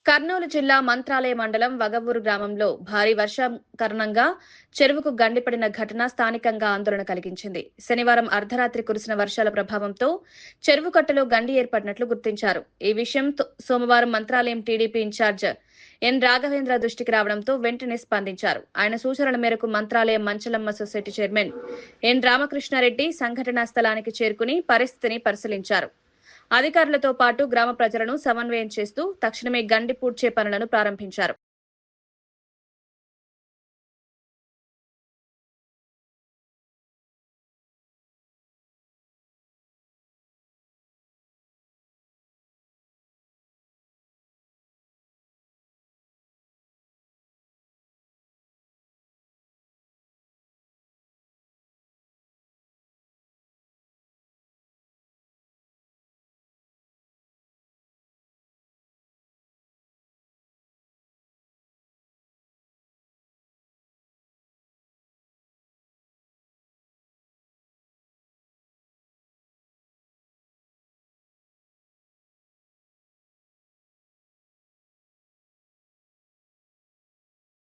కర్నూలు జిల్లా మంత్రాలయ మండలం వగవూరు గ్రామంలో భారీ వర్షం కారణంగా చెరువుకు గండిపడిన ఘటన స్థానికంగా ఆందోళన కలిగించింది. శనివారం అర్ధరాత్రి కురిసిన వర్షాల ప్రభావంతో చెరువు కట్టలో గండి ఏర్పడినట్లు గుర్తించారు. ఈ విషయం సోమవారం Mantralayam TDP incharge N Raghavendra దృష్టికి రావడంతో వెంటనే స్పందించారు. ఆయన సూచనల మేరకు Mantralayam Manchalamma society chairman N Ramakrishna Reddy సంఘటనా స్థలానికి చేరుకుని పరిస్థితిని పరిశీలించారు. అధికారులతో పాటు గ్రామ ప్రజలను సమన్వయం చేస్తూ తక్షణమే గండి పూడ్చే పనులను ప్రారంభించారు.